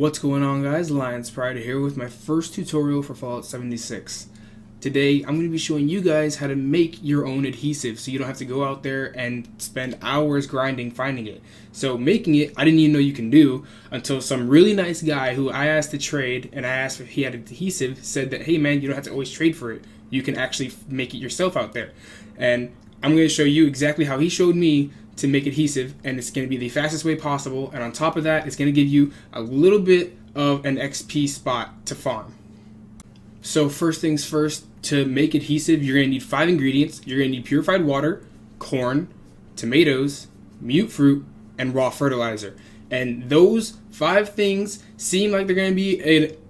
What's going on, guys? Lions Pride here with my first tutorial for Fallout 76. Today I'm going to be showing you guys how to make your own adhesive so you don't have to go out there and spend hours grinding finding it. So making it, I didn't even know you can do until some really nice guy who I asked to trade and I asked if he had adhesive said that, hey man, you don't have to always trade for it. You can actually make it yourself out there. And I'm going to show you exactly how he showed me to make adhesive, and it's going to be the fastest way possible, and on top of that it's going to give you a little bit of an XP spot to farm. So first things first, to make adhesive you're going to need 5 ingredients. You're going to need purified water, corn, tomatoes, mute fruit, and raw fertilizer. And those 5 things seem like they're going to be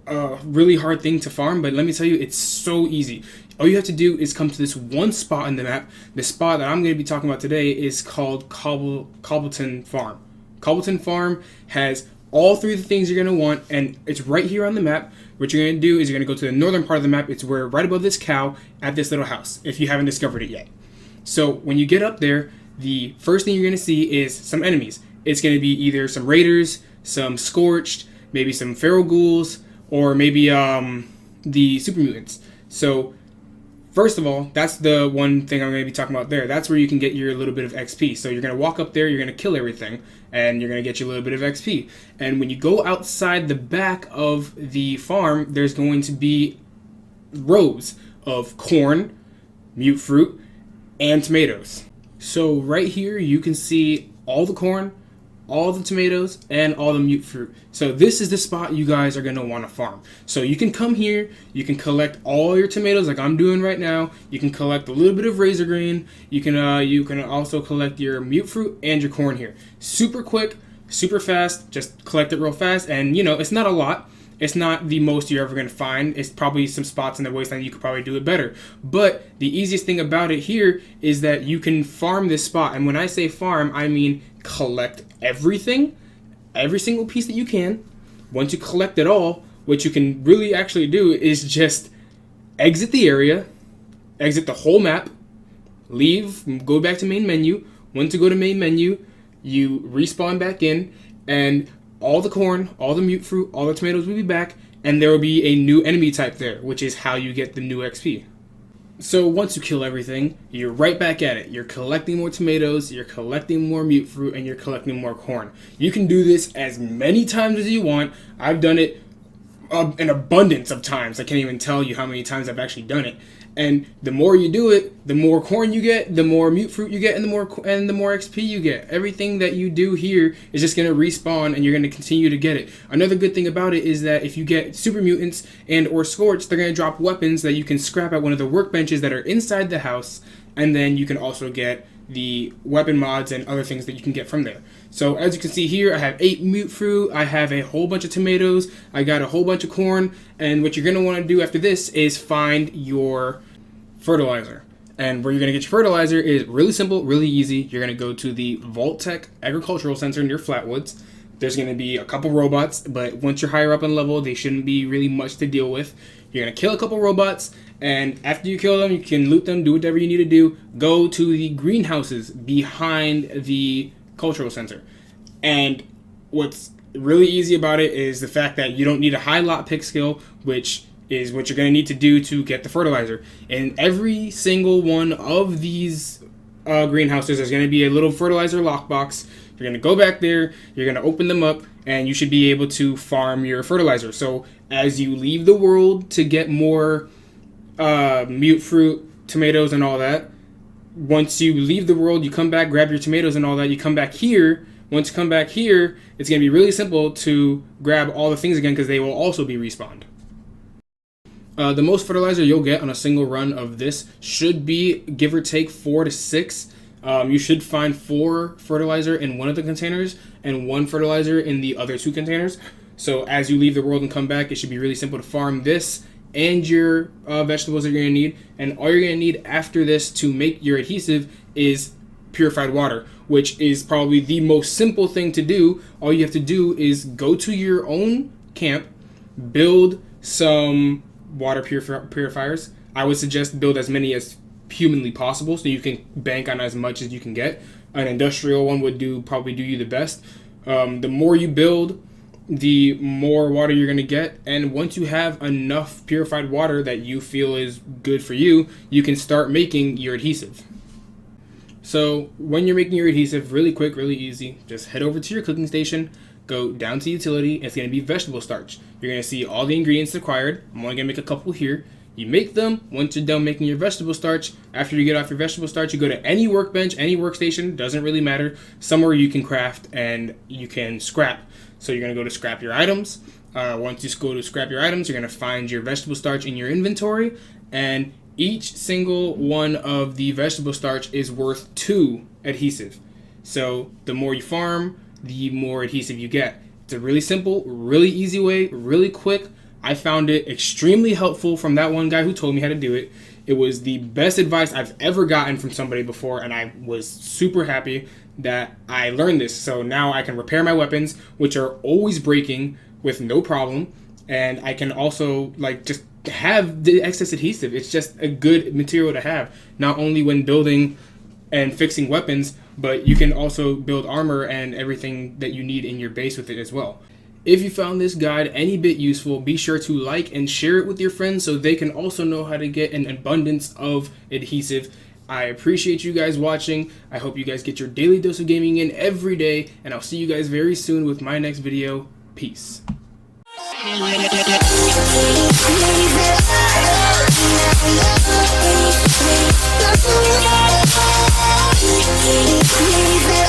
a really hard thing to farm, but let me tell you, it's so easy. All you have to do is come to this one spot in the map. The spot that I'm going to be talking about today is called Cobbleton Farm. Cobbleton Farm has all 3 of the things you're going to want, and it's right here on the map. What you're going to do is you're going to go to the northern part of the map. It's where right above this cow at this little house, if you haven't discovered it yet. So when you get up there, the first thing you're going to see is some enemies. It's going to be either some raiders, some scorched, maybe some feral ghouls, or maybe the super mutants. So first of all, that's the one thing I'm going to be talking about there. That's where you can get your little bit of XP. So you're going to walk up there, you're going to kill everything, and you're going to get you a little bit of XP. And when you go outside the back of the farm, there's going to be rows of corn, mute fruit, and tomatoes. So right here, you can see all the corn, all the tomatoes, and all the mute fruit. So this is the spot you guys are going to want to farm. So you can come here, you can collect all your tomatoes like I'm doing right now. You can collect a little bit of razor green. You can also collect your mute fruit and your corn here. Super quick, super fast, just collect it real fast. And you know, it's not a lot. It's not the most you're ever going to find. It's probably some spots in the wasteland you could probably do it better. But the easiest thing about it here is that you can farm this spot. And when I say farm, I mean collect everything, every single piece that you can. Once you collect it all, what you can really actually do is just exit the area, exit the whole map, leave, go back to main menu. Once you go to main menu, you respawn back in, and all the corn, all the mute fruit, all the tomatoes will be back, and there will be a new enemy type there, which is how you get the new XP. So once you kill everything, you're right back at it. You're collecting more tomatoes, you're collecting more mute fruit, and you're collecting more corn. You can do this as many times as you want. I've done it an abundance of times. I can't even tell you how many times I've actually done it. And the more you do it, the more corn you get, the more mute fruit you get, and the more XP you get. Everything that you do here is just going to respawn, and you're going to continue to get it. Another good thing about it is that if you get super mutants and or scorched, they're going to drop weapons that you can scrap at one of the workbenches that are inside the house, and then you can also get the weapon mods and other things that you can get from there. So as you can see here, I have 8 mute fruit, I have a whole bunch of tomatoes, I got a whole bunch of corn, and what you're going to want to do after this is find your fertilizer. And where you're going to get your fertilizer is really simple, really easy. You're going to go to the Vault-Tec Agricultural Center near Flatwoods. There's going to be a couple robots, but once you're higher up in level, they shouldn't be really much to deal with. You're going to kill a couple robots, and after you kill them, you can loot them, do whatever you need to do. Go to the greenhouses behind the cultural center. And what's really easy about it is the fact that you don't need a high lot pick skill, which is what you're going to need to do to get the fertilizer. In every single one of these greenhouses, there's going to be a little fertilizer lockbox. You're going to go back there, you're going to open them up, and you should be able to farm your fertilizer. So as you leave the world to get more mute fruit, tomatoes, and all that, once you leave the world, you come back, grab your tomatoes and all that, you come back here. Once you come back here, it's going to be really simple to grab all the things again because they will also be respawned. The most fertilizer you'll get on a single run of this should be, give or take, 4 to 6. You should find 4 fertilizer in one of the containers and 1 fertilizer in the other 2 containers. So as you leave the world and come back, it should be really simple to farm this and your vegetables that you're going to need. And all you're going to need after this to make your adhesive is purified water, which is probably the most simple thing to do. All you have to do is go to your own camp, build some water purifiers. I would suggest build as many as humanly possible so you can bank on as much as you can get. An industrial one would probably do you the best. The more you build, the more water you're going to get. And once you have enough purified water that you feel is good for you, you can start making your adhesive. So when you're making your adhesive, really quick, really easy, just head over to your cooking station, go down to utility, and it's going to be vegetable starch. You're going to see all the ingredients required. I'm only going to make a couple here. You make them. Once you're done making your vegetable starch, after you get off your vegetable starch, you go to any workbench, any workstation, doesn't really matter, somewhere you can craft and you can scrap. So you're going to go to scrap your items. Once you go to scrap your items, you're going to find your vegetable starch in your inventory, and each single one of the vegetable starch is worth 2 adhesive. So the more you farm, the more adhesive you get. It's a really simple, really easy way, really quick. I found it extremely helpful from that one guy who told me how to do it. It was the best advice I've ever gotten from somebody before, and I was super happy that I learned this. So now I can repair my weapons, which are always breaking, with no problem, and I can also just have the excess adhesive. It's just a good material to have, not only when building and fixing weapons, but you can also build armor and everything that you need in your base with it as well. If you found this guide any bit useful, be sure to like and share it with your friends so they can also know how to get an abundance of adhesive. I appreciate you guys watching. I hope you guys get your daily dose of gaming in every day, and I'll see you guys very soon with my next video. Peace. Leave it.